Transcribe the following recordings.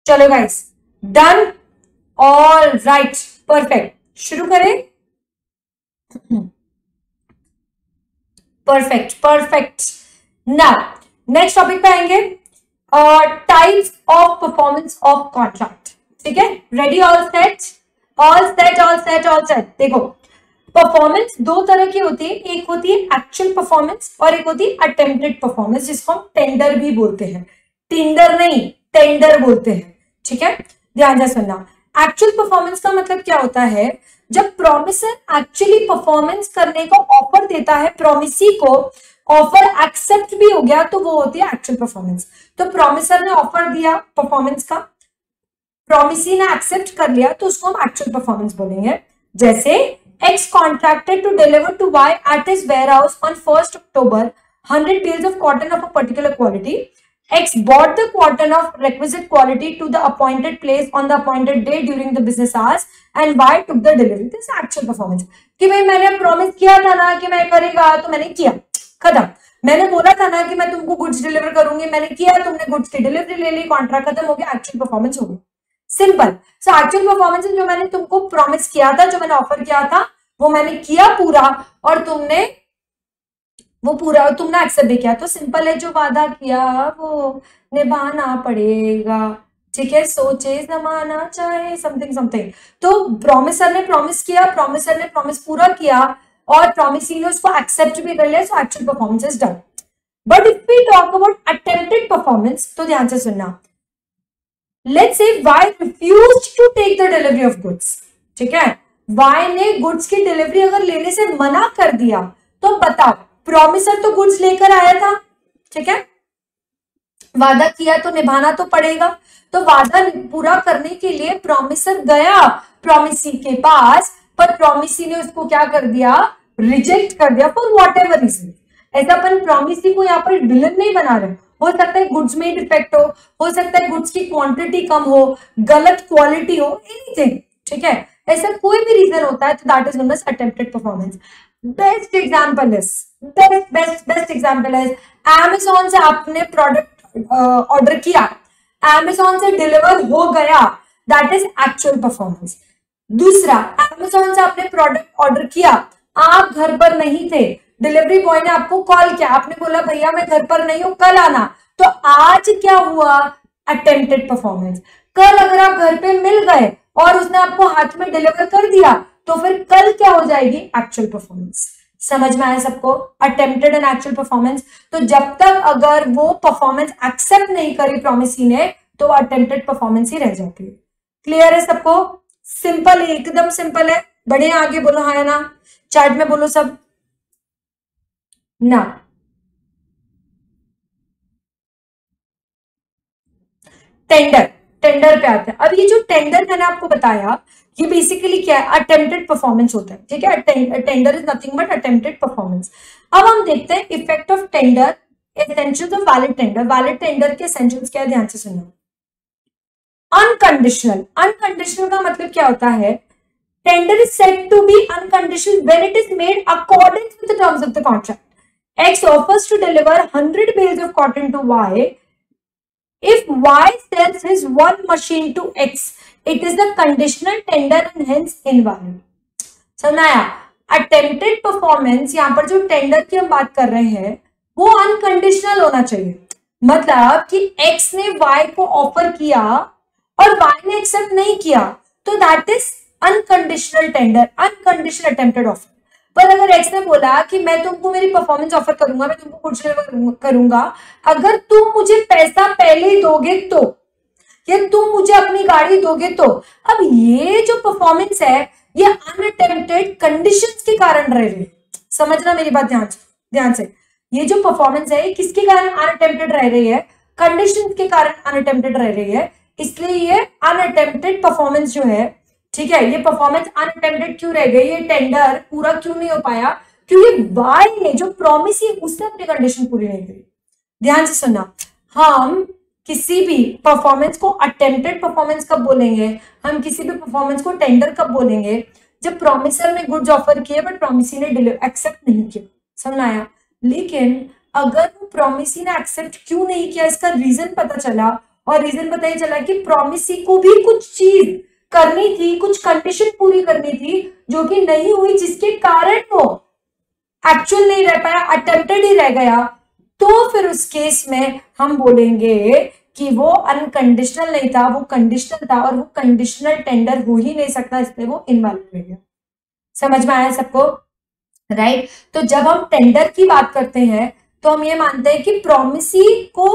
चलो guys, done, all right, perfect, शुरू करें। Perfect perfect. Now next topic पे आएंगे, types of performance of contract. ठीक है, ready, all set, all set, all set, all set. देखो, परफॉर्मेंस दो तरह की होती है, एक होती है एक्चुअल परफॉर्मेंस और एक होती है अटेम्प्टेड परफॉर्मेंस, जिसको हम टेंडर भी बोलते हैं। टेंडर नहीं, टेंडर बोलते हैं। ठीक है, ध्यान से सुनना। एक्चुअल परफॉर्मेंस का मतलब क्या होता है, जब प्रॉमिसर एक्चुअली परफॉर्मेंस करने का ऑफर देता है, प्रॉमिसी को ऑफर एक्सेप्ट भी हो गया, तो वो होती है एक्चुअल परफॉर्मेंस। तो प्रॉमिसर ने ऑफर दिया परफॉर्मेंस का, प्रॉमिसी ने एक्सेप्ट कर लिया, तो उसको हम एक्चुअल परफॉर्मेंस बोलेंगे। जैसे X contracted to deliver to Y at his warehouse on 1st October 100 bales of cotton of a particular quality. X bought the cotton of requisite quality to the appointed place on the appointed day during the business hours and Y took the delivery. This is actual performance. कि भाई मैंने promise किया था ना कि मैं करेगा, तो मैंने किया, खत्म। मैंने बोला था ना कि मैं तुमको गुड्स डिलीवर करूंगी, मैंने किया, तुमने गुड्स की डिलीवरी ले ली, कॉन्ट्रैक्ट खत्म हो गया, एक्चुअल परफॉर्मेंस हो गई। सिंपल। सो एक्चुअल परफॉर्मेंस जो मैंने तुमको प्रॉमिस किया था, जो मैंने ऑफर किया था, वो मैंने किया पूरा, और तुमने वो पूरा तुमने एक्सेप्ट भी किया। तो सिंपल है, जो वादा किया वो निभाना पड़ेगा। ठीक है, सोचे जमाना चाहे समथिंग समथिंग। तो प्रॉमिसर ने प्रॉमिस किया, प्रॉमिसर ने प्रॉमिस पूरा किया, और प्रॉमिसी ने उसको एक्सेप्ट भी कर लिया, so actual performance is done. But if we talk about attempted performance, तो ध्यान से सुनना। Let's say Y refused to take the delivery of goods. ठीक है, Y ने गुड्स की डिलीवरी अगर लेने से मना कर दिया, तो बताओ, प्रॉमिसर तो गुड्स लेकर आया था, ठीक है, वादा किया तो निभाना तो पड़ेगा। तो वादा पूरा करने के लिए प्रॉमिसर गया प्रॉमिसी के पास, पर प्रॉमिसी ने उसको क्या कर दिया, रिजेक्ट कर दिया, फॉर वॉट एवर रीजन। ऐसा अपन प्रॉमिसी को यहाँ पर विलन नहीं बना रहे, हो सकता है गुड्स में डिफेक्ट हो सकता है गुड्स की क्वांटिटी कम हो, गलत क्वालिटी हो, एनीथिंग। ठीक है, ऐसा कोई भी रीजन होता है, तो that is known as attempted performance. Best example is best example is Amazon से आपने प्रोडक्ट ऑर्डर किया, अमेज़न से डिलीवर हो गया, दैट इज एक्चुअल परफॉर्मेंस। दूसरा, अमेज़न से आपने प्रोडक्ट ऑर्डर किया, आप घर पर नहीं थे, डिलीवरी बॉय ने आपको कॉल किया, आपने बोला भैया मैं घर पर नहीं हूं, कल आना, तो आज क्या हुआ, अटेम्प्टेड परफॉर्मेंस। कल अगर आप घर पे मिल गए और उसने आपको हाथ में डिलीवर कर दिया, तो फिर कल क्या हो जाएगी, एक्चुअल परफॉर्मेंस। समझ में आया सबको, अटेम्प्टेड एंड एक्चुअल परफॉर्मेंस। तो जब तक अगर वो परफॉर्मेंस एक्सेप्ट नहीं करी प्रॉमिसी ने, तो अटेम्प्टेड परफॉर्मेंस ही रह जाती है। क्लियर है सबको, सिंपल है, एकदम सिंपल है। बढ़िया, आगे बोलो हाँ ना, चार्ट में बोलो सब ना। टेंडर, टेंडर पे आता है। अब ये जो टेंडर मैंने आपको बताया, ये बेसिकली क्या है, अटेम्प्टेड परफॉर्मेंस होता है। ठीक है, tender is nothing but attempted performance. अब हम देखते हैं effect of tender, essentials of valid tender. Valid tender के एसेंशियल्स क्या है, ध्यान से सुनो। अनकंडीशनल, अनकंडीशनल का मतलब क्या होता है, tender is said to be unconditional when it is made according with the terms of the contract. X offers to deliver 100 bales of cotton to Y. If Y sells his one machine to X, it is a conditional tender and hence invalid. समझ आया? Attempted performance, यहाँ पर जो tender की हम बात कर रहे हैं, वो अनकंडीशनल होना चाहिए। मतलब कि X ने Y को ऑफर किया और Y ने एक्सेप्ट नहीं किया, तो that is unconditional tender, unconditional attempted offer. पर अगर एक्स ने बोला कि मैं तुमको मेरी परफॉर्मेंस ऑफर करूंगा, मैं तुमको कुछ करूंगा, अगर तुम मुझे पैसा पहले दोगे तो, या तुम मुझे अपनी गाड़ी दोगे तो। अब ये जो परफॉर्मेंस है, ये अनअटेम्प्टेड कंडीशंस के कारण रह रही है। समझना मेरी बात ध्यान से। ये जो परफॉर्मेंस है, किसके कारण अनअटेम्प्टेड रह रही है, कंडीशंस के कारण अनअटेम्प्टेड रह रही है। इसलिए ये अनअटेम्प्टेड परफॉर्मेंस जो है, ठीक है, ये परफॉर्मेंस अनअटेम्प्टेड क्यों रह गई, ये टेंडर पूरा क्यों नहीं हो पाया, क्योंकि वाई ने जो प्रॉमिस है उसने अपनी कंडीशन पूरी नहीं करी। ध्यान से सुनना, हम किसी भी परफॉर्मेंस को अटेम्प्टेड परफॉर्मेंस कब बोलेंगे, हम किसी भी परफॉर्मेंस को टेंडर कब बोलेंगे, जब प्रॉमिसर ने गुड्स ऑफर किए बट प्रॉमिसी ने एक्सेप्ट नहीं किया। समझ आया? लेकिन अगर वो प्रॉमिसी ने एक्सेप्ट क्यों नहीं किया, इसका रीजन पता चला और रीजन पता ही चला कि प्रॉमिसी को भी कुछ चीज करनी थी, कुछ कंडीशन पूरी करनी थी जो कि नहीं हुई, जिसके कारण वो एक्चुअल नहीं रह पाया, अटेम्प्टेड ही रह गया, तो फिर उस केस में हम बोलेंगे कि वो अनकंडीशनल नहीं था, वो कंडीशनल था, और वो कंडीशनल टेंडर हो ही नहीं सकता, इसलिए वो इनवैलिड रह गया। समझ में आया सबको? राइट। तो जब हम टेंडर की बात करते हैं तो हम ये मानते हैं कि प्रॉमिसी को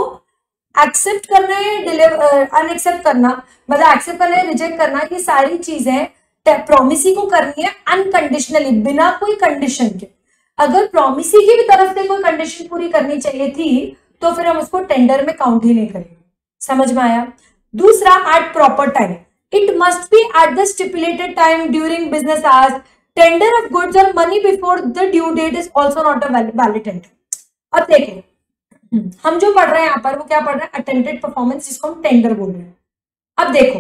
एक्सेप्ट करना है, अनएक्सेप्ट करना, मतलब एक्सेप्ट करना है, रिजेक्ट करना, ये सारी चीजें प्रॉमिसी को करनी है अनकंडीशनली, बिना कोई कंडीशन के। अगर प्रॉमिसी की भी तरफ से कोई कंडीशन पूरी करनी चाहिए थी तो फिर हम उसको टेंडर में काउंट ही नहीं करेंगे। समझ में आया? दूसरा, at proper time, it must be at the stipulated time during business hours, tender of goods और money before the due date is also not a valid tender. अब देखें, हम जो पढ़ रहे हैं यहाँ पर वो क्या पढ़ रहे हैं? अटेम्प्टेड परफॉर्मेंस, जिसको हम टेंडर बोल रहे हैं। अब देखो,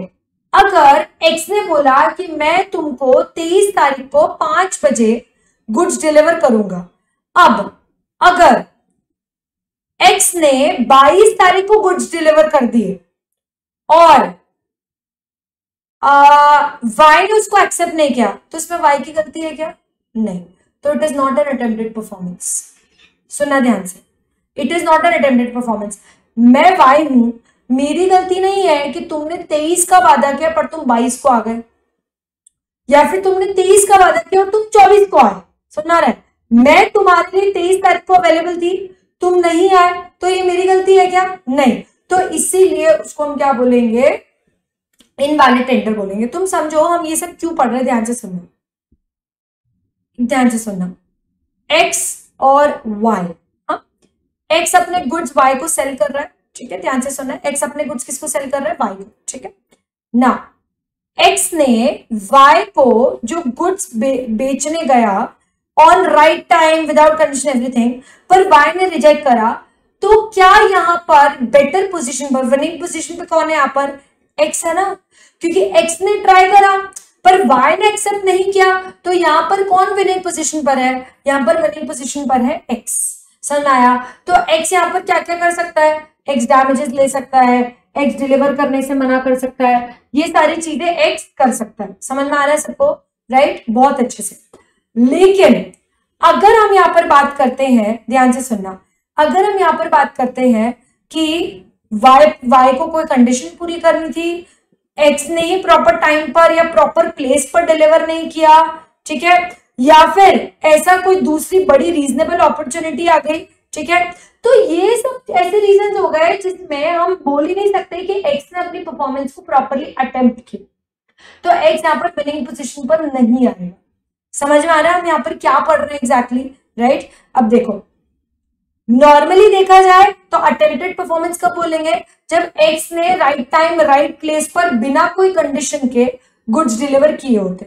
अगर एक्स ने बोला कि मैं तुमको 23 तारीख को 5 बजे गुड्स डिलीवर करूंगा, अब अगर एक्स ने 22 तारीख को गुड्स डिलीवर कर दिए और वाई ने उसको एक्सेप्ट नहीं किया, तो इसमें वाई की गलती है क्या? नहीं। तो it is not an attempted performance. सुनना ध्यान से, it is not an attempted performance. मैं वाई हूं, मेरी गलती नहीं है कि तुमने 23 का वादा किया पर तुम 22 को आ गए, या फिर तुमने 23 का वादा किया और तुम 24 को आए। सुनना रहे, मैं तुम्हारे लिए 23 तारीख को अवेलेबल थी, तुम नहीं आए, तो ये मेरी गलती है क्या? नहीं। तो इसीलिए उसको हम क्या बोलेंगे? इनवैलिड टेंडर बोलेंगे। तुम समझो हम ये सब क्यों पढ़ रहे हैं, ध्यान से सुनना, ध्यान से सुनना। एक्स और वाई, एक्स अपने गुड्स वाई को सेल कर रहा है, ठीक है, ध्यान से सुनना। एक्स अपने गुड्स किसको सेल कर रहा है? वाई को, ठीक है ना। एक्स ने वाई को जो गुड्स बेचने गया on right time without condition everything, पर वाई ने रिजेक्ट करा, तो क्या यहाँ पर बेटर पोजीशन पर, विनिंग पोजीशन पे कौन है? यहाँ पर एक्स है ना, क्योंकि एक्स ने ट्राई करा पर वाई ने एक्सेप्ट नहीं किया, तो यहाँ पर कौन विनिंग पोजीशन पर है? यहाँ पर विनिंग पोजीशन पर है एक्स। समझ आया? तो एक्स यहाँ पर क्या क्या कर सकता है? एक्स डैमेजेस ले सकता है, एक्स डिलीवर करने से मना कर सकता है, ये सारी चीजें एक्स कर सकता है। समझ में आ रहा है सबको? राइट, बहुत अच्छे से। लेकिन अगर हम यहाँ पर बात करते हैं, ध्यान से सुनना, अगर हम यहाँ पर बात करते हैं कि वाई को कोई कंडीशन पूरी करनी थी, एक्स ने ही प्रॉपर टाइम पर या प्रॉपर प्लेस पर डिलीवर नहीं किया, ठीक है, या फिर ऐसा कोई दूसरी बड़ी रीजनेबल अपॉर्चुनिटी आ गई, ठीक है, तो ये सब ऐसे रीजन हो गए जिसमें हम बोल ही नहीं सकते कि एक्स ने अपनी परफॉर्मेंस को प्रॉपरली अटेम्प्ट की, तो एक्स यहाँ पर विनिंग पोजीशन पर नहीं आएगा। समझ में आ रहा है हम यहाँ पर क्या पढ़ रहे हैं एग्जैक्टली? राइट। अब देखो, नॉर्मली देखा जाए तो अटेम्प्टेड परफॉर्मेंस कब बोलेंगे? जब एक्स ने राइट टाइम राइट प्लेस पर बिना कोई कंडीशन के गुड्स डिलीवर किए होते,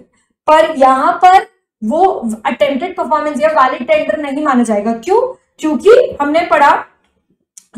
पर यहाँ पर वो अटेम्प्टेड परफॉर्मेंस या वैलिड टेंडर नहीं माना जाएगा। क्यों? क्योंकि हमने पढ़ा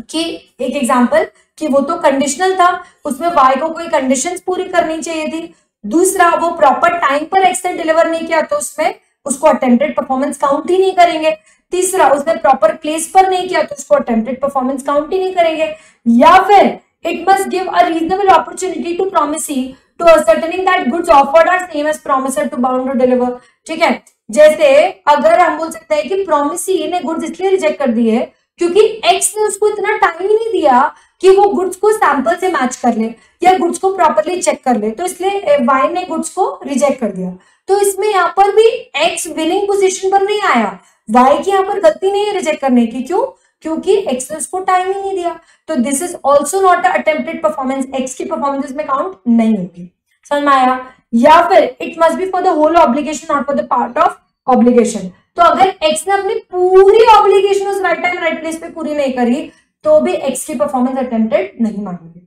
कि एक एग्जांपल कि वो तो कंडीशनल था, उसमें वाई को कोई कंडीशंस पूरी करनी चाहिए थी। दूसरा, वो प्रॉपर टाइम पर एक्स ने डिलीवर नहीं किया, तो उसमें उसको अटेम्प्टेड परफॉर्मेंस काउंट ही नहीं करेंगे। तीसरा, उसने प्रॉपर प्लेस पर नहीं किया, तो उसको अटेम्प्टेड परफॉर्मेंस काउंट ही नहीं करेंगे। या फिर it must give a reasonable opportunity to promisee to ascertaining that goods offered are same as promisor to bound to deliver। ठीक है, जैसे अगर हम बोल सकते हैं कि प्रॉमिसी ने गुड्स इसलिए रिजेक्ट कर दिए क्योंकि एक्स ने उसको इतना टाइम ही नहीं दिया कि वो गुड्स को सैंपल से मैच कर ले या गुड्स को प्रॉपरली चेक कर ले, तो इसलिए वाई ने गुड्स को रिजेक्ट कर दिया। तो इसमें यहाँ पर भी एक्स विनिंग पोजीशन पर नहीं आया, वाई की यहाँ पर गलती नहीं है रिजेक्ट करने की। क्यों? क्योंकि एक्स ने उसको टाइम ही नहीं दिया। तो this is also not attempted performance, X की परफॉर्मेंस में काउंट नहीं होगी। समझ में आया? या फिर it must be for the whole obligation not for the part of obligation. तो अगर एक्स ने अपनी पूरी ऑब्लिगेशन उस राइट टाइम राइट प्लेस पे पूरी नहीं करी तो भी एक्स की परफॉर्मेंस अटेम्प्टेड नहीं मानेंगे।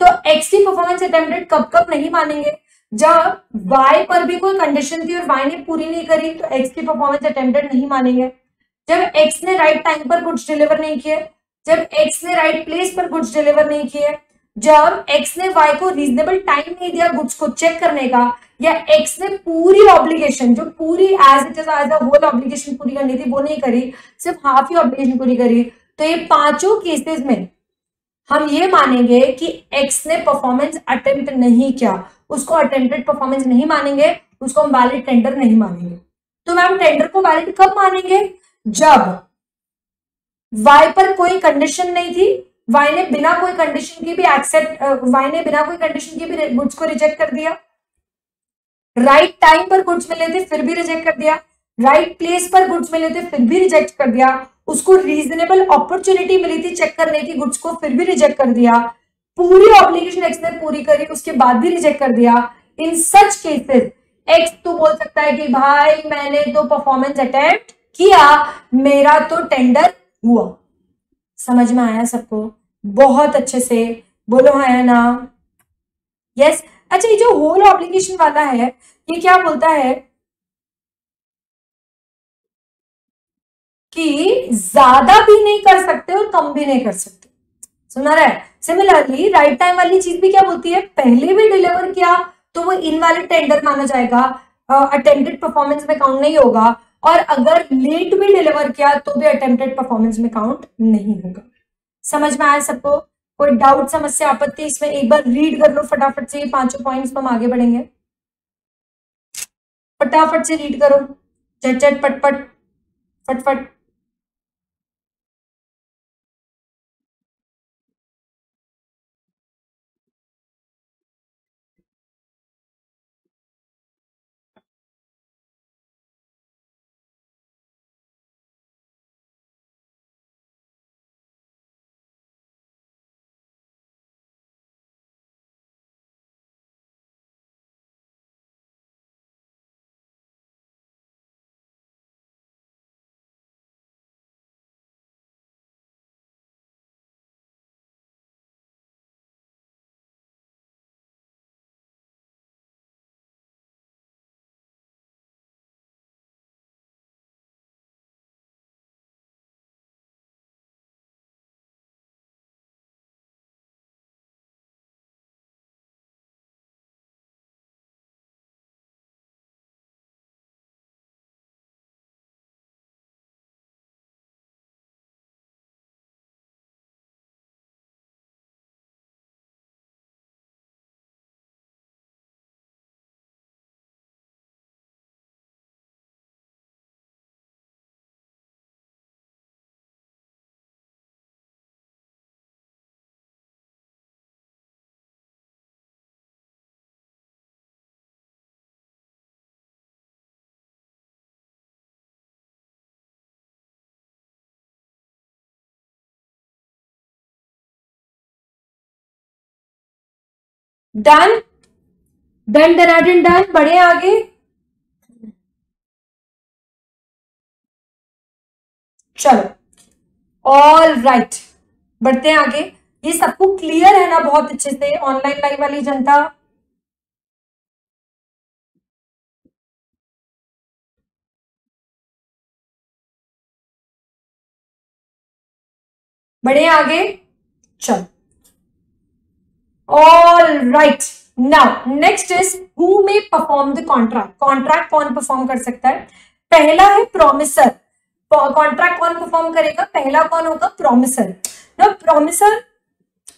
तो एक्स की परफॉर्मेंस अटेम्प्टेड कब कब नहीं मानेंगे? जब वाई पर भी कोई कंडीशन थी और वाई ने पूरी नहीं करी तो एक्स की परफॉर्मेंस अटेम्प्टेड नहीं मानेंगे। जब एक्स ने राइट टाइम पर गुड्स डिलीवर नहीं किए, जब एक्स ने राइट प्लेस पर गुड्स डिलीवर नहीं किए, जब एक्स ने वाई को रीजनेबल टाइम नहीं दिया गुड्स को चेक करने का, या एक्स ने पूरी ऑब्लिगेशन जो पूरी as it is as a whole obligation पूरी करनी थी वो नहीं करी, सिर्फ हाफ ही ऑब्लिगेशन पूरी करी, तो ये पांचों केसेस में हम ये मानेंगे कि एक्स ने परफॉर्मेंस अटेम्प्ट नहीं किया, उसको अटेम्प्टेड परफॉर्मेंस नहीं मानेंगे, उसको हम वैलिड टेंडर नहीं मानेंगे। तो मैम टेंडर को वैलिड कब मानेंगे? जब वाई पर कोई कंडीशन नहीं थी, वाई ने बिना कोई कंडीशन की भी वाई ने बिना कोई कंडीशन की भी गुड्स को रिजेक्ट कर दिया, राइट टाइम पर गुड्स मिले थे फिर भी रिजेक्ट कर दिया, राइट प्लेस पर गुड्स मिले थे फिर भी रिजेक्ट कर दिया, उसको रीजनेबल अपॉर्चुनिटी मिली थी चेक करने की गुड्स को फिर भी रिजेक्ट कर दिया, पूरी ऑब्लिगेशन एक्स ने पूरी करी उसके बाद भी रिजेक्ट कर दिया। इन सच केसेस एक्स तो बोल सकता है कि भाई मैंने तो परफॉर्मेंस अटेम्प्ट किया, मेरा तो टेंडर हुआ। समझ में आया सबको? बहुत अच्छे से बोलो हाँ या ना? यस। अच्छा, ये जो होल ऑब्लिगेशन वाला है ये क्या बोलता है कि ज्यादा भी नहीं कर सकते और कम भी नहीं कर सकते। सुना रहा है? सिमिलरली राइट टाइम वाली चीज भी क्या बोलती है, पहले भी डिलीवर किया तो वो इनवैलिड टेंडर माना जाएगा, अटेम्प्टेड परफॉर्मेंस में काउंट नहीं होगा, और अगर लेट भी डिलीवर किया तो भी अटेम्प्टेड परफॉर्मेंस में काउंट नहीं होगा। समझ में आया सबको? कोई डाउट समस्या आपत्ति इसमें? एक बार रीड कर लो फटाफट से, ये पांचों पॉइंट्स पर हम आगे बढ़ेंगे। फटाफट से रीड करो, चट चट पटपट फटफट। Done done done done. बढ़े आगे। चलो ऑल राइट, बढ़ते हैं आगे। ये सबको क्लियर है ना बहुत अच्छे से? ऑनलाइन लाइव वाली जनता बढ़े आगे। चलो all right, now next is who may perform the contract. Contract कौन परफॉर्म कर सकता है? पहला है प्रोमिसर। कॉन्ट्रैक्ट कौन परफॉर्म करेगा? पहला कौन होगा? प्रोमिसर। ना प्रोमिसर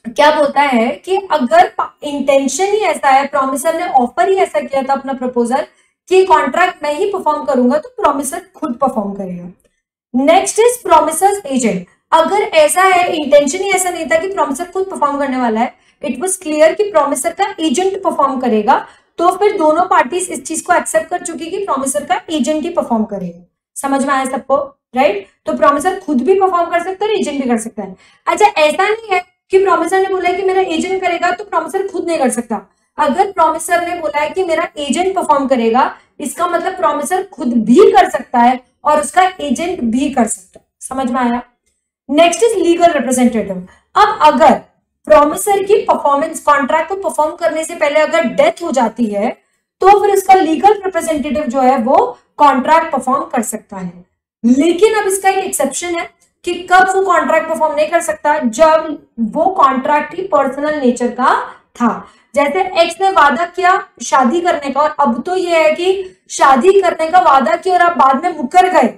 क्या बोलता है कि अगर इंटेंशन ही ऐसा है, प्रोमिसर ने ऑफर ही ऐसा किया था अपना प्रपोजल कि कॉन्ट्रैक्ट मैं ही परफॉर्म करूंगा, तो प्रोमिसर खुद परफॉर्म करेगा। Next is promisor's agent. अगर ऐसा है, इंटेंशन ही ऐसा नहीं था कि प्रोमिसर खुद परफॉर्म करने वाला है, इट वाज क्लियर कि प्रोमिसर का एजेंट परफॉर्म करेगा, तो फिर दोनों पार्टीज इस चीज को एक्सेप्ट कर चुकी कि प्रोमिसर का एजेंट ही परफॉर्म करेगा। समझ में आया सबको? राइट? तो प्रोमिसर खुद भी परफॉर्म कर सकता है और एजेंट भी कर सकता है। अच्छा, ऐसा नहीं है कि प्रोमिसर ने बोला है कि मेरा एजेंट करेगा तो प्रोमिसर खुद नहीं कर सकता। अगर प्रोमिसर ने बोला है कि मेरा एजेंट परफॉर्म करेगा, इसका मतलब प्रोमिसर खुद भी कर सकता है और उसका एजेंट भी कर सकता है। समझ में आया? Next is legal representative. अब अगर प्रोमिसर की परफॉर्मेंस, कॉन्ट्रैक्ट को परफॉर्म करने से पहले अगर डेथ हो जाती है, तो फिर इसका लीगल रिप्रेजेंटेटिव जो है वो कॉन्ट्रैक्ट परफॉर्म कर सकता है। लेकिन अब इसका एक एक्सेप्शन है कि कब वो कॉन्ट्रैक्ट परफॉर्म नहीं कर सकता, जब वो कॉन्ट्रैक्ट ही पर्सनल नेचर का था। जैसे एक्स ने वादा किया शादी करने का, और अब तो ये है कि शादी करने का वादा किया और आप बाद में मुकर गए,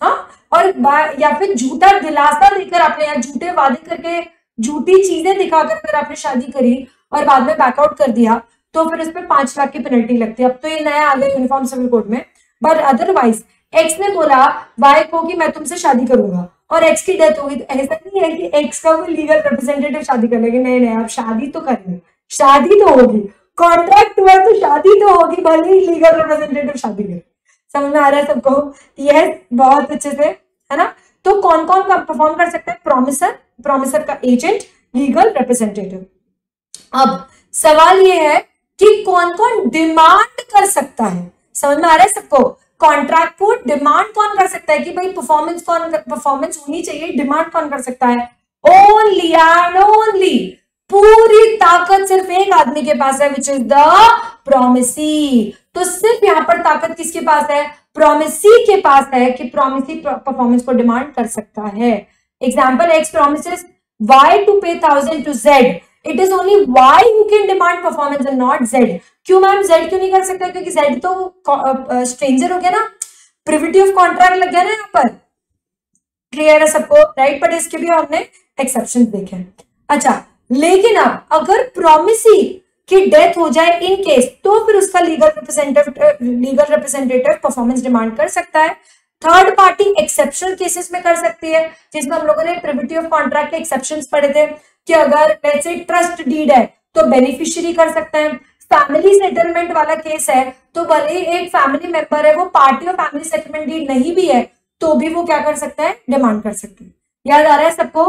हाँ, और या फिर झूठा दिलासा देकर आपने या झूठे वादे करके झूठी चीजें दिखाकर अगर आपने शादी करी और बाद में बैकआउट कर दिया तो फिर उस पर 5 लाख की पेनल्टी लगती है। अब तो ये नया आ गया यूनिफॉर्म सिविल कोड में। बट अदरवाइज एक्स ने बोला वाई को कि मैं तुमसे शादी करूंगा और एक्स की डेथ होगी, तो ऐसा नहीं है कि एक्स का कोई लीगल रिप्रेजेंटेटिव शादी कर लेंगे, नहीं नहीं, आप शादी तो करेंगे, शादी तो होगी, कॉन्ट्रैक्ट हुआ तो शादी तो होगी, भले ही लीगल रिप्रेजेंटेटिव शादी करे। समझ में आ रहा है सबको? यस, बहुत अच्छे से, है ना। तो कौन कौन परफॉर्म कर सकता है? प्रॉमिसर, प्रॉमिसर का एजेंट, लीगल रिप्रेजेंटेटिव। अब सवाल ये है कि कौन कौन डिमांड कर सकता है। समझ में आ रहा है सबको? कॉन्ट्रैक्ट को डिमांड कौन कर सकता है कि भाई परफॉर्मेंस होनी चाहिए, डिमांड कौन कर सकता है? ओनली एंड ओनली, पूरी ताकत सिर्फ एक आदमी के पास है, विच इज द प्रोमिसी। तो सिर्फ यहां पर ताकत किसके पास है? प्रोमिसी के पास है कि प्रोमिसी परफॉर्मेंस को डिमांड कर सकता है। Example, X promises Y to pay 1000 to Z, it is only Y you can demand performance and not Z. क्यों मैम, जेड क्यों नहीं कर सकता? क्योंकि जेड तो स्ट्रेंजर हो गया ना, प्रिविटी ऑफ कॉन्ट्रैक्ट लग गया ना यहाँ पर। क्लियर है सबको? राइट, बट इसके भी हमने एक्सेप्शन देखे हैं। अच्छा, लेकिन अब अगर प्रोमिसी की डेथ हो जाए इन केस, तो फिर उसका लीगल रिप्रेजेंटेटिव परफॉर्मेंस डिमांड कर सकता है। थर्ड पार्टी एक्सेप्शनल केसेस में कर सकती है, जिसमें हम लोगों ने प्रिविटी ऑफ कॉन्ट्रैक्ट के एक्सेप्शंस पढ़े थे कि अगर लेट्स से ट्रस्ट डीड है तो बेनिफिशियरी कर सकते हैं। फैमिली सेटलमेंट वाला केस है तो भले ही एक फैमिली मेंबर है वो party of family settlement deed नहीं भी है तो भी वो क्या कर सकता है? डिमांड कर सकते हैं। याद आ रहा है सबको?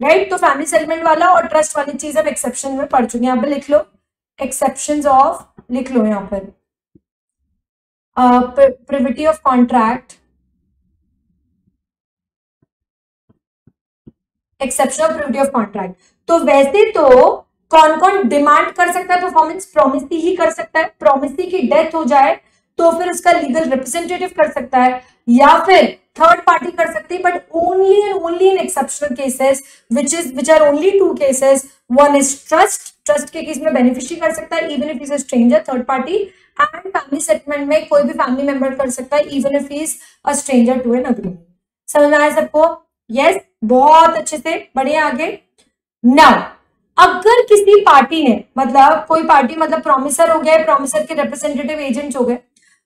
राइट, तो फैमिली सेटलमेंट वाला और ट्रस्ट वाली चीज हम एक्सेप्शन में पढ़ चुके हैं। यहाँ पे लिख लो एक्सेप्शंस ऑफ, लिख लो यहाँ पर privity of contract, exception of privity of contract. तो वैसे तो कौन कौन डिमांड कर सकता है परफॉर्मेंस? प्रोमिसी ही कर सकता है। प्रोमिसी की डेथ हो जाए तो फिर उसका लीगल रिप्रेजेंटेटिव कर सकता है या फिर थर्ड पार्टी कर सकती है, but only and only in exceptional cases which are only two cases. One is trust, trust के केस में बेनिफिशियरी कर सकता है even if is a stranger, third party, and family settlement में कोई भी फैमिली मेंबर कर सकता है even if is a stranger to an agreement. समझ में आया सबको? यस, बहुत अच्छे से, बढ़िया। आगे नाउ, अगर किसी पार्टी ने, मतलब कोई पार्टी, मतलब प्रॉमिसर हो गए, प्रॉमिसर के रिप्रेजेंटेटिव एजेंट्स हो गए,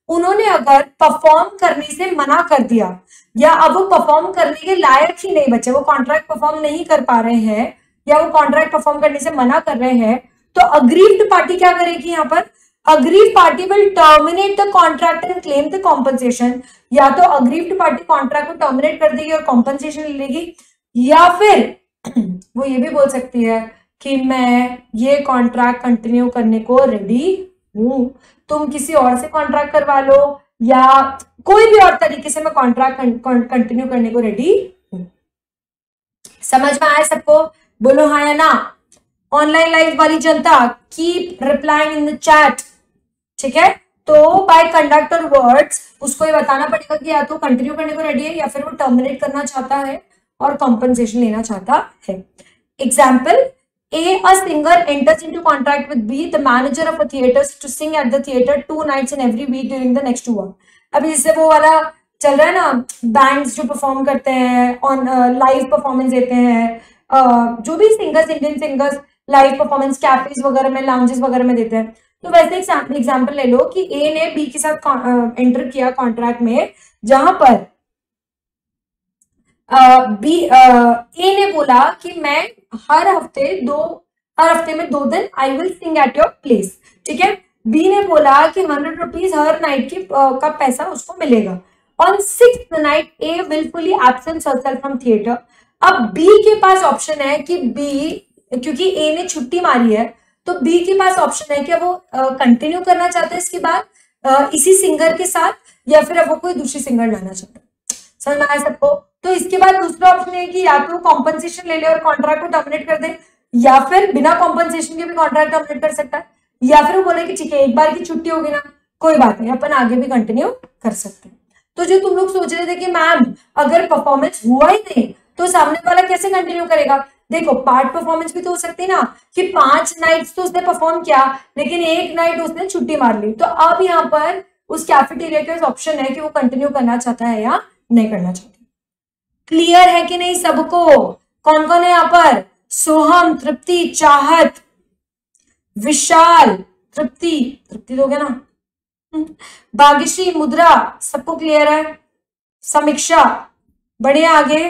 उन्होंने अगर परफॉर्म करने से मना कर दिया या अब वो परफॉर्म करने के लायक ही नहीं बचे, वो कॉन्ट्रैक्ट परफॉर्म नहीं कर पा रहे हैं या वो कॉन्ट्रैक्ट परफॉर्म करने से मना कर रहे हैं, तो अग्रीव्ड पार्टी क्या करेगी? यहाँ पर aggrieved party will terminate the contract and claim the compensation. या तो अग्रीव्ड पार्टी कॉन्ट्रैक्ट को टर्मिनेट कर देगी और कॉम्पनसेशन ले लेगी, या फिर वो ये भी बोल सकती है कि मैं ये कॉन्ट्रैक्ट कंटिन्यू करने को रेडी हूं, तुम किसी और से कॉन्ट्रैक्ट करवा लो या कोई भी और तरीके से मैं कॉन्ट्रैक्ट कंटिन्यू करने को रेडी हूं। समझ में आया सबको? बोलो हाँ या ना। ऑनलाइन लाइव वाली जनता keep replying in the chat, ठीक है। तो बाय कंडक्ट और वर्ड्स उसको ये बताना पड़ेगा कि या तो कंटिन्यू करने को रेडी है या फिर वो टर्मिनेट करना चाहता है और कॉम्पनसेशन लेना चाहता है। Example, A, a singer enters into contract with B, the manager of a theatre, to sing at the theatre 2 nights in every week during the next 2 months. अभी इससे वो वाला चल रहा है ना, बैंड्स जो परफॉर्म करते हैं ऑन लाइव परफॉर्मेंस देते हैं, जो भी singers, Indian singers live performance cafes वगैरह में, लाउंजेस वगैरह में देते हैं। तो वैसे एग्जाम्पल ले लो कि A ने B के साथ एंटर किया कॉन्ट्रैक्ट में, जहां पर ए ने बोला कि मैं हर हफ्ते में 2 दिन I will sing at your place, ठीक है। बी ने बोला कि 100 रुपीज हर नाइट की का पैसा उसको मिलेगा। On 6th night A wilfully absent herself from theatre. अब बी के पास ऑप्शन है कि बी, क्योंकि ए ने छुट्टी मारी है तो बी के पास ऑप्शन है कि वो कंटिन्यू करना चाहते हैं इसके बाद इसी सिंगर के साथ, या फिर अब वो कोई दूसरी सिंगर लाना चाहता है। समझ में आया सबको? तो इसके बाद दूसरा ऑप्शन है कि या तो कॉम्पनसेशन ले ले और कॉन्ट्रैक्ट को टर्मिनेट कर दे, या फिर बिना कॉम्पनसेशन के भी कॉन्ट्रैक्ट टर्मिनेट कर सकता है, या फिर वो बोले कि ठीक है एक बार की छुट्टी होगी ना, कोई बात नहीं, अपन आगे भी कंटिन्यू कर सकते हैं। तो जो तुम लोग सोच रहे थे कि मैम अगर परफॉर्मेंस हुआ ही नहीं तो सामने वाला कैसे कंटिन्यू करेगा, देखो पार्ट परफॉर्मेंस भी तो हो सकती है ना कि 5 नाइट्स तो उसने परफॉर्म किया लेकिन एक नाइट उसने छुट्टी मार ली, तो अब यहाँ पर उस कैफेटेरिया के ऑप्शन है कि वो कंटिन्यू करना चाहता है या नहीं करना चाहता। क्लियर है कि नहीं सबको? कौन कौन है यहाँ पर? सोहम, तृप्ति, चाहत, विशाल, तृप्ति, तृप्ति दोगे ना, भाग्यश्री, मुद्रा, सबको क्लियर है? समीक्षा, बढ़िया आगे।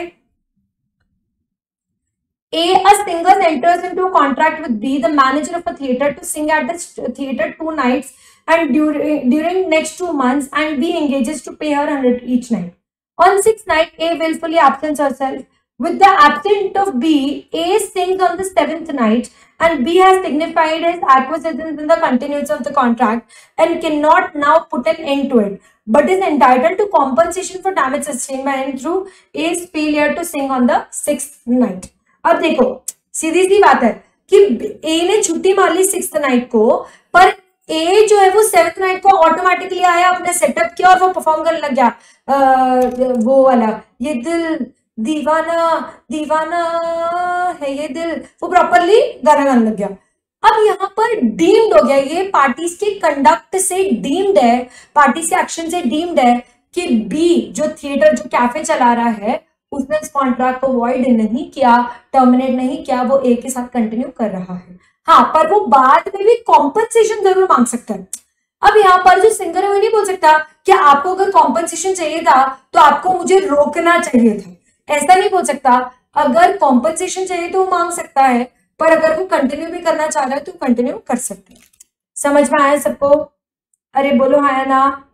A singer enters into a contract with B, the manager of a theater, to sing at the theater 2 nights and during next 2 months, and B engages to pay her 100 each night. On 6th night, A willfully absents herself. With the absence of B, A sings on the 7th night, and B has signified his acquiescence in the continuance of the contract and cannot now put an end to it, but is entitled to compensation for damage sustained by him through A's failure to sing on the 6th night. अब देखो, सीधी सी बात है कि ए ने छुट्टी मार ली 6th night को, पर ए जो है वो 7th नाइट को ऑटोमेटिकली आया, अपने सेटअप किया और वो परफॉर्म करने लग गया वो वाला, ये दिल दीवाना दीवाना है ये दिल, वो प्रॉपरली गाना गाने लग गया। अब यहाँ पर डीम्ड हो गया, ये पार्टीज के कंडक्ट से डीम्ड है, पार्टी से एक्शन से डीम्ड है कि बी जो थिएटर जो कैफे चला रहा है उसने इस कॉन्ट्रैक्ट को वॉइड नहीं किया, टर्मिनेट नहीं किया, वो ए के साथ कंटिन्यू कर रहा है। हाँ, पर वो बाद में भी कॉम्पनसेशन जरूर मांग सकता है। अब यहाँ पर जो सिंगर है वो नहीं बोल सकता कि आपको अगर कॉम्पनसेशन चाहिए था तो आपको मुझे रोकना चाहिए था, ऐसा नहीं बोल सकता। अगर कॉम्पनसेशन चाहिए तो वो मांग सकता है, पर अगर वो कंटिन्यू भी करना चाह रहा है तो कंटिन्यू कर सकते हैं। समझ में आया सबको? अरे बोलो हाँ या ना?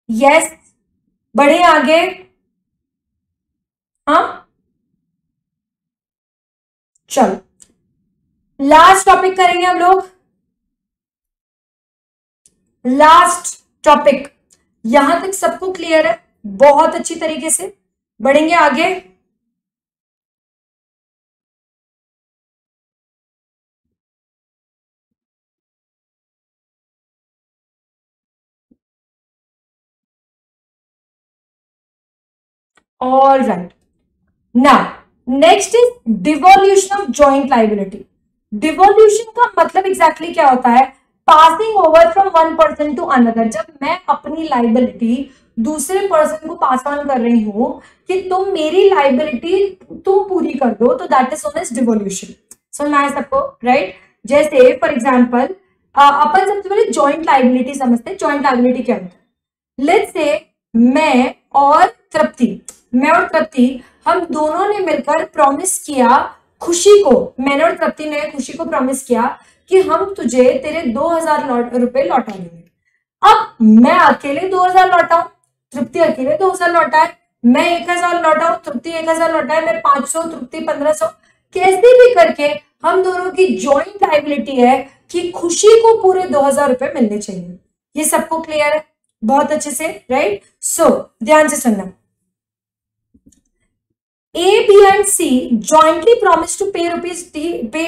यस, बढ़े आगे। हाँ चलो लास्ट टॉपिक करेंगे हम लोग, लास्ट टॉपिक। यहां तक सबको क्लियर है? बहुत अच्छी तरीके से बढ़ेंगे आगे। All right, now next is devolution of joint liability. Devolution का मतलब एग्जैक्टली क्या होता है? Passing over from one person to another. जब मैं अपनी लाइबिलिटी दूसरे पर्सन को पास ऑन कर रही हूं कि तुम मेरी लाइबिलिटी तुम पूरी कर दो, तो that is known as devolution. समझ आया सबको? राइट। जैसे फॉर एग्जांपल अपन सबसे पहले जॉइंट लाइबिलिटी समझते हैं। जॉइंट लाइबिलिटी क्या होता है? लेट्स से मैं और तृप्ति हम दोनों ने मिलकर प्रॉमिस किया खुशी को, मैंने और तृप्ति ने खुशी को प्रॉमिस किया कि हम तुझे तेरे 2000 रुपए लौटा देंगे। अब मैं अकेले 2000 लौटाऊं, तृप्ति अकेले 2000 लौटाए, मैं 1000 लौटाऊं, तृप्ति 1000 लौटाए, मैं 500, तृप्ति 1500, कैसे भी करके हम दोनों की जॉइंट लाइबिलिटी है कि खुशी को पूरे 2000 रुपए मिलने चाहिए। ये सबको क्लियर है? बहुत अच्छे से, राइट। सो ध्यान से सुनना। A, B and C jointly promise to pay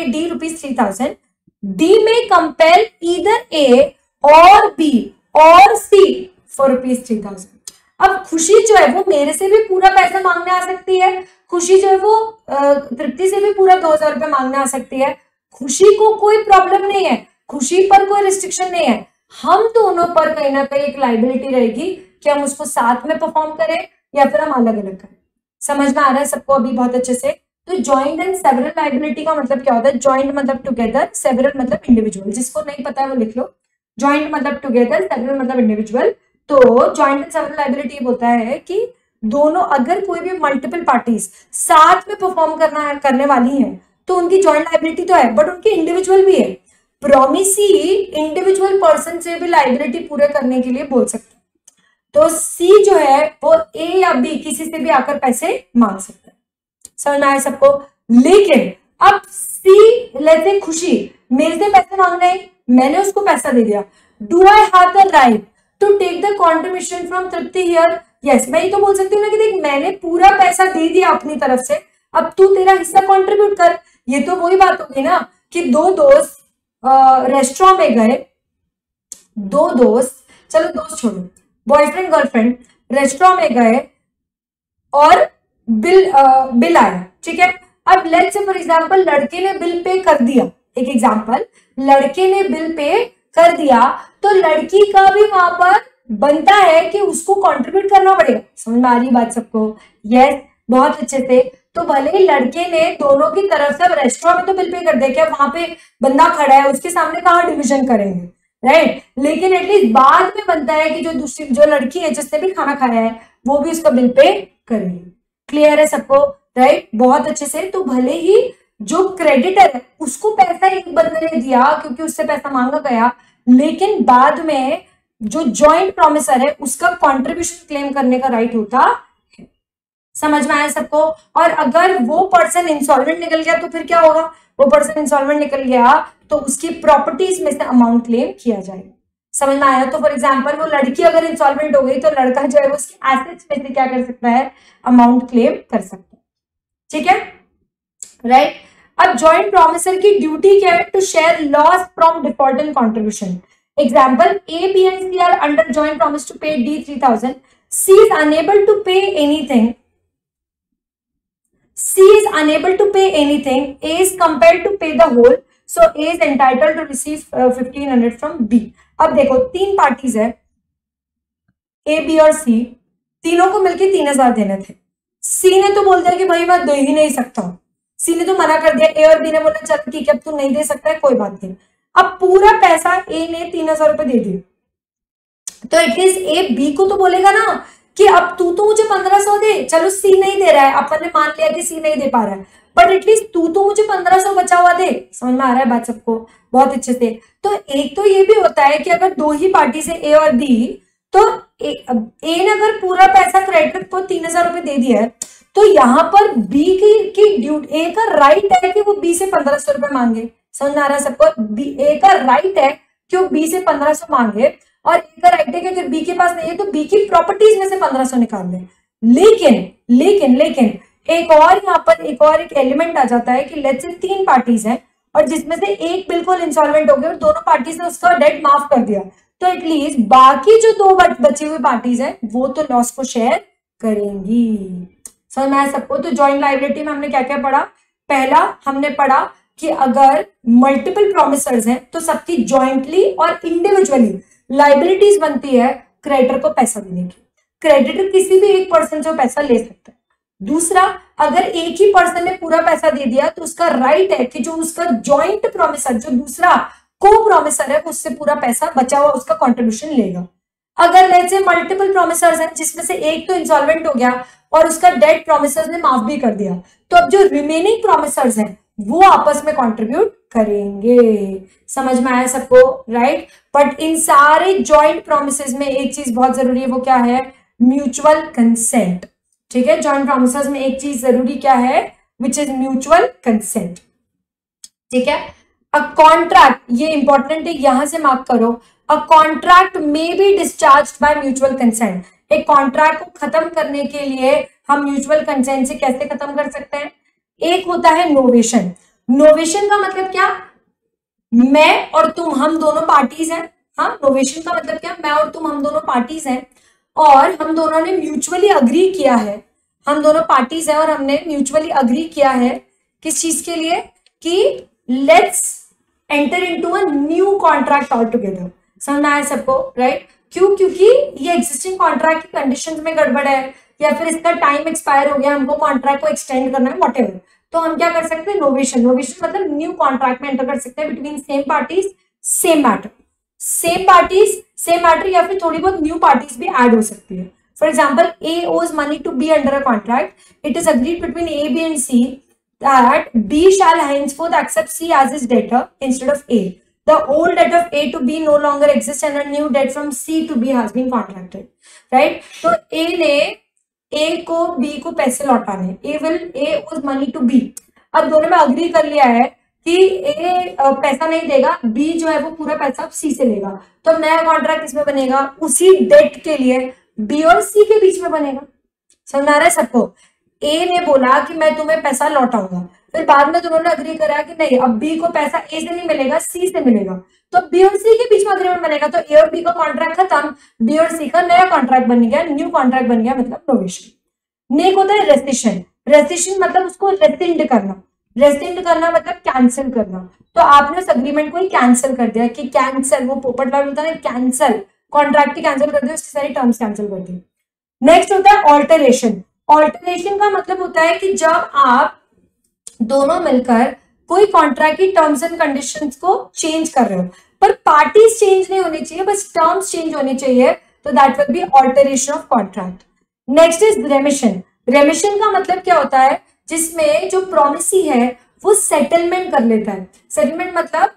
D rupees 3000. D may compel either A or B or C for rupees 3000. अब खुशी जो है वो मेरे से भी पूरा पैसा मांगने आ सकती है, खुशी जो है वो तृप्ति से भी पूरा 2000 रुपए मांगने आ सकती है। खुशी को कोई प्रॉब्लम नहीं है, खुशी पर कोई रिस्ट्रिक्शन नहीं है। हम दोनों पर कहीं ना कहीं एक लाइबिलिटी रहेगी कि हम उसको साथ में परफॉर्म करें या फिर हम अलग अलग करें। समझ में आ रहा है सबको अभी बहुत अच्छे से? तो जॉइंट एंड सेवरल लाइबिलिटी का मतलब क्या होता है? जॉइंट मतलब टुगेदर, सेवरल मतलब इंडिविजुअल। जिसको नहीं पता है वो लिख लो। जॉइंट मतलब टुगेदर, सेवरल मतलब इंडिविजुअल। तो जॉइंट एंड सेवरल लाइबिलिटी बोलता है कि दोनों, अगर कोई भी मल्टीपल पार्टीज साथ में परफॉर्म करने वाली हैं तो उनकी जॉइंट लाइबिलिटी तो है, बट उनकी इंडिविजुअल भी है। प्रोमिसी इंडिविजुअल पर्सन से भी लाइबिलिटी पूरे करने के लिए बोल सकते हैं। तो सी जो है वो ए या बी किसी से भी आकर पैसे मांग सकता है। समझ में आया सबको? लेकिन अब सी, लेते खुशी मेरे से पैसे मांग रहे हैं, मैंने उसको पैसा दे दिया। Do I have the right to take the contribution from Tripti here? Yes, मैं ये तो बोल सकती हूँ ना कि देख मैंने पूरा पैसा दे दिया अपनी तरफ से, अब तू तेरा हिस्सा कॉन्ट्रीब्यूट कर। ये तो वही बात होगी ना कि दो दोस्त रेस्टोरेंट में गए, दो दोस्त, चलो दोस्त छोड़ो, बॉयफ्रेंड गर्लफ्रेंड रेस्टोरेंट में गए और बिल आया, ठीक है। अब लेट्स से फॉर एग्जांपल लड़के ने बिल पे कर दिया, एक एग्जांपल, लड़के ने बिल पे कर दिया तो लड़की का भी वहां पर बनता है कि उसको कंट्रीब्यूट करना पड़ेगा। समझ में आ रही बात सबको? यस, बहुत अच्छे से। तो भले ही लड़के ने दोनों की तरफ से, अब रेस्टोरेंट में तो बिल पे कर दे, क्या वहां पे बंदा खड़ा है उसके सामने कहाँ डिविजन करेंगे, राइट। लेकिन एटलीस्ट बाद में बनता है कि जो लड़की है जिसने भी खाना खाया है वो भी उसका बिल पे करेगी। क्लियर है सबको, राइट, बहुत अच्छे से। तो भले ही जो क्रेडिटर है उसको पैसा एक बंदे ने दिया क्योंकि उससे पैसा मांगा गया, लेकिन बाद में जो जॉइंट प्रॉमिसर है उसका कॉन्ट्रीब्यूशन क्लेम करने का राइट होता है। समझ में आया सबको। और अगर वो पर्सन इंसॉल्वेंट निकल गया तो फिर क्या होगा, वो पर्सन इंसॉल्वेंट निकल गया तो उसकी प्रॉपर्टीज में से अमाउंट क्लेम किया जाएगा। समझ में आया। तो फॉर एग्जांपल वो लड़की अगर इंसॉल्वेंट हो गई तो लड़का जो है वो उसकी एसेट्स में से क्या कर सकता है, अमाउंट क्लेम कर सकता है। ठीक है, राइट। अब जॉइंट प्रॉमिसर की ड्यूटी क्या है, to share loss from default and contribution. Example, A, B and C are under joint promise to pay D 3000. C is unable to pay anything. C is unable to pay anything. A is compelled to pay the whole. So A is entitled to receive 1500 from B. अब देखो तीन parties है, A, B और C, तीनों को मिलके 3000 देने थे। C ने तो बोल दिया कि भाई मैं दे ही नहीं सकता हूं, C ने तो मना कर दिया। A और B ने बोला चल ठीक है अब तू नहीं दे सकता है, कोई बात नहीं। अब पूरा पैसा A ने 3000 रुपए दे दिए, तो एटलीस्ट A B को तो बोलेगा ना कि अब तू तो मुझे 1500 दे। चलो C नहीं दे रहा है, अपन ने मान लिया कि C नहीं दे पा रहा है, बट एटलीस्ट तू तो मुझे 1500 बचा हुआ दे। समझ में आ रहा है बात सबको, बहुत अच्छे से। तो एक तो ये भी होता है कि अगर दो ही पार्टी से A और B, तो A ने अगर पूरा पैसा क्रेडिटर को 3000 रुपए दे दिया है, तो यहाँ पर B की ड्यूटी, A का राइट है कि वो B से 1500 रुपए मांगे। समझ में आ रहा है सबको। A का राइट है कि वो B से 1500 मांगे, और A का राइट है कि अगर B के पास नहीं है तो B की प्रॉपर्टीज में से 1500 निकाल दे। लेकिन लेकिन लेकिन एक और यहाँ पर एक एलिमेंट आ जाता है कि लेट्स से 3 पार्टीज हैं और जिसमें से एक बिल्कुल इंसॉल्वेंट हो गई और दोनों पार्टीज ने उसका डेट माफ कर दिया, तो एटलीस्ट बाकी जो 2 बची हुई पार्टीज हैं वो तो लॉस को शेयर करेंगी। समझ में आया सबको। तो जॉइंट लायबिलिटी में हमने क्या क्या पढ़ा, पहला हमने पढ़ा कि अगर मल्टीपल प्रोमिसर्स हैं तो सबकी जॉइंटली और इंडिविजुअली लाइबिलिटीज बनती है क्रेडिटर को पैसा देने की। क्रेडिटर किसी भी एक पर्सन से पैसा ले सकता है। दूसरा, अगर एक ही पर्सन ने पूरा पैसा दे दिया तो उसका राइट है कि जो उसका जॉइंट प्रोमिसर, जो दूसरा को प्रोमिसर है, उससे पूरा पैसा बचा हुआ उसका कंट्रीब्यूशन लेगा। अगर लेट्स से मल्टीपल प्रोमिसर्स हैं जिसमें से एक तो इंसॉल्वेंट हो गया और उसका डेट प्रोमिसर्स ने माफ भी कर दिया, तो अब जो रिमेनिंग प्रोमिसर्स हैं वो आपस में कंट्रीब्यूट करेंगे। समझ में आया सबको, राइट। बट इन सारे जॉइंट प्रोमिसेस में एक चीज बहुत जरूरी है, वो क्या है, म्यूचुअल कंसेंट। ठीक है, जॉइंट प्रोमिसेस में एक चीज जरूरी क्या है, विच इज म्यूचुअल कंसेंट। ठीक है। अ कॉन्ट्रैक्ट, ये इंपॉर्टेंट है, यहां से मार्क करो, अ कॉन्ट्रैक्ट में be discharge by mutual consent. एक कॉन्ट्रैक्ट को खत्म करने के लिए हम म्यूचुअल कंसेंट से कैसे खत्म कर सकते हैं। एक होता है नोवेशन। नोवेशन का मतलब क्या, मैं और तुम हम दोनों पार्टीज हैं। हाँ, नोवेशन का मतलब क्या, मैं और तुम हम दोनों पार्टीज हैं और हम दोनों ने म्यूचुअली अग्री किया है, हम दोनों पार्टीज हैं और हमने म्यूचुअली अग्री किया है किस चीज के लिए, कि let's enter into a new contract all together. समझ में आया सबको, राइट। क्यों, क्योंकि ये एग्जिस्टिंग कॉन्ट्रैक्ट की कंडीशंस में गड़बड़ है या फिर इसका टाइम एक्सपायर हो गया, हमको कॉन्ट्रैक्ट को एक्सटेंड करना है, व्हाटएवर, तो हम क्या कर सकते हैं, नोवेशन। नोवेशन मतलब न्यू कॉन्ट्रैक्ट में एंटर कर सकते हैं between same parties same matter, same parties same matter, या फिर थोड़ी बहुत न्यू पार्टीज भी ऐड हो सकती है। For example, A owes money to B under a contract. It is agreed between A, B and C that B shall henceforth accept C as his debtor instead of A. The old debt of A to B no longer exists and a new debt from C to B has been contracted. Right? तो A ने A को B को पैसे लौटाने, A owes money to B. अब दोनों में agree कर लिया है कि A पैसा नहीं देगा, B जो है वो पूरा पैसा C से लेगा, तो अब नया कॉन्ट्रैक्ट इसमें बनेगा, उसी डेट के लिए B और C के बीच में बनेगा। समझ आ रहा है सबको। A ने बोला कि मैं तुम्हें पैसा लौटाऊंगा, फिर बाद में दोनों ने अग्री करा कि नहीं, अब B को पैसा A से नहीं मिलेगा, C से मिलेगा, तो B और C के बीच में अग्रीमेंट बनेगा, तो A और B का कॉन्ट्रैक्ट खत्म, B और C का नया कॉन्ट्रैक्ट बन गया, न्यू कॉन्ट्रैक्ट बन गया, मतलब नोवेशन। नेक होता है रेसिशन। रेसिशन मतलब उसको रेसिंड करना, रेसिंड करना मतलब कैंसिल करना। तो आपने उस अग्रीमेंट को ही कैंसिल कर दिया, कि कैंसिल, वो पोपट लाल होता है ना, कैंसिल, कॉन्ट्रैक्ट ही कैंसिल कर दिया, उसकी सारी टर्म्स कैंसिल कर दी। नेक्स्ट होता है ऑल्टरेशन। ऑल्टरेशन का मतलब होता है कि जब आप दोनों मिलकर कोई कॉन्ट्रैक्ट की टर्म्स एंड कंडीशंस को चेंज कर रहे हो, पर पार्टीज चेंज नहीं होनी चाहिए, बस टर्म्स चेंज होनी चाहिए, तो that will be alteration of contract. Next is रेमिशन। रेमिशन का मतलब क्या होता है, जिसमें जो प्रॉमिसी है वो सेटलमेंट कर लेता है। सेटलमेंट मतलब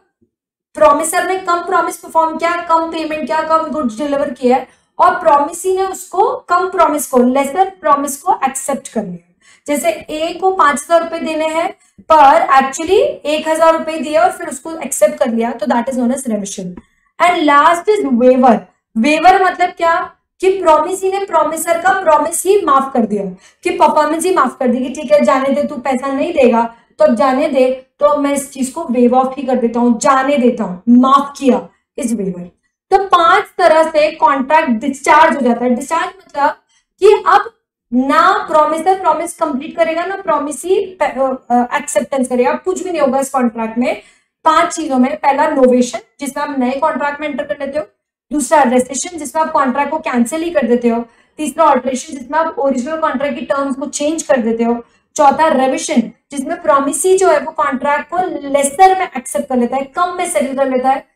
प्रॉमिसर ने कम प्रॉमिस परफॉर्म किया, कम पेमेंट किया, कम गुड्स डिलीवर किया है, और प्रॉमिसी ने उसको कम प्रॉमिस को, लेसर प्रॉमिस को एक्सेप्ट कर लिया। जैसे ए को 5,000 रुपए देने हैं, पर एक्चुअली 1,000 रुपए दिए और फिर उसको एक्सेप्ट कर लिया, तो that is known as remission. And last is waiver. Waiver मतलब क्या, कि प्रॉमिसी ने प्रॉमिसर का प्रॉमिस ही माफ कर दिया, कि परफॉर्मेंस ही माफ कर दी, कि ठीक है जाने दे, तू पैसा नहीं देगा तो अब जाने दे, तो मैं इस चीज को वेव ऑफ ही कर देता हूं, जाने देता हूं, माफ किया, इज वेवर। तो 5 तरह से कॉन्ट्रैक्ट डिस्चार्ज हो जाता है। डिस्चार्ज मतलब कि अब ना प्रॉमिसर प्रॉमिस कंप्लीट करेगा, ना प्रॉमिसी एक्सेप्टेंस करेगा, कुछ भी नहीं होगा इस कॉन्ट्रैक्ट में। 5 चीजों में, पहला नोवेशन, जिसमें आप नए कॉन्ट्रैक्ट में एंटर कर लेते हो। दूसरा रेसिशन, जिसमें आप कॉन्ट्रैक्ट को कैंसिल ही कर देते हो। तीसरा ऑल्टरेशन, जिसमें आप ओरिजिनल कॉन्ट्रैक्ट की टर्म्स को चेंज कर देते हो। चौथा रेविशन, जिसमें प्रॉमिसी जो है वो कॉन्ट्रैक्ट को लेसर में एक्सेप्ट कर लेता है, कम में सेटल कर लेता है,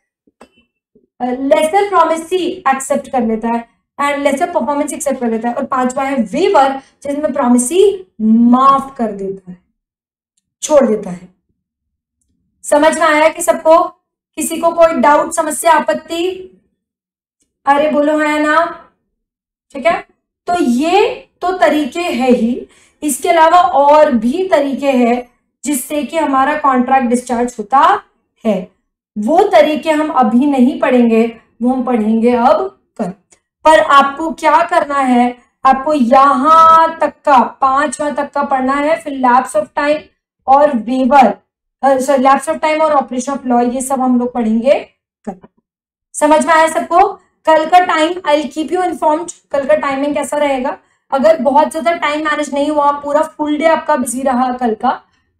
लेसर प्रॉमिसी एक्सेप्ट कर लेता है एंड लेसर परफॉर्मेंस एक्सेप्ट कर लेता है। और 5वां है वेवर, जिसमें प्रॉमिसी माफ कर देता है, छोड़ देता है। समझ में आया कि सबको? किसी को कोई डाउट, समस्या, आपत्ति? अरे बोलो है ना? ठीक है, तो ये तो तरीके है ही, इसके अलावा और भी तरीके हैं जिससे कि हमारा कॉन्ट्रैक्ट डिस्चार्ज होता है। वो तरीके हम अभी नहीं पढ़ेंगे, वो हम पढ़ेंगे अब कल। पर आपको क्या करना है, आपको यहां तक का 5वां तक का पढ़ना है, फिर लैप्स ऑफ टाइम और वेवर, लैप्स ऑफ टाइम और ऑपरेशन ऑफ लॉ, ये सब हम लोग पढ़ेंगे कल। समझ में आया सबको? कल का time I will keep you informed, कल का टाइमिंग कैसा रहेगा। अगर बहुत ज्यादा टाइम मैनेज नहीं हुआ, पूरा फुल डे आपका बिजी रहा कल का,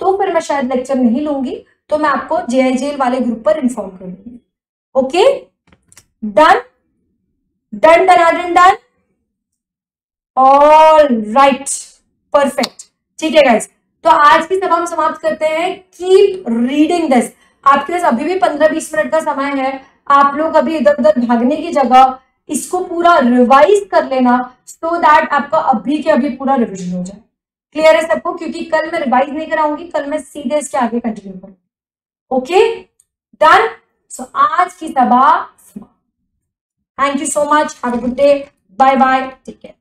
तो फिर मैं शायद लेक्चर नहीं लूंगी, तो मैं आपको JIJL वाले ग्रुप पर इन्फॉर्म कर दूंगी। Okay, done done done done, all right, perfect. ठीक है गाइस, तो आज की सभा हम समाप्त करते हैं। Keep reading this. आपके पास अभी भी 15-20 मिनट का समय है, आप लोग अभी इधर उधर भागने की जगह इसको पूरा रिवाइज कर लेना, सो दैट आपका अभी के अभी पूरा रिविजन हो जाए। क्लियर है सबको? क्योंकि कल मैं रिवाइज नहीं कराऊंगी, कल मैं सीधे इसके आगे कंटिन्यू करूंगी। Okay, done. सो आज की सभा, thank you so much, have a good day, bye bye, take care.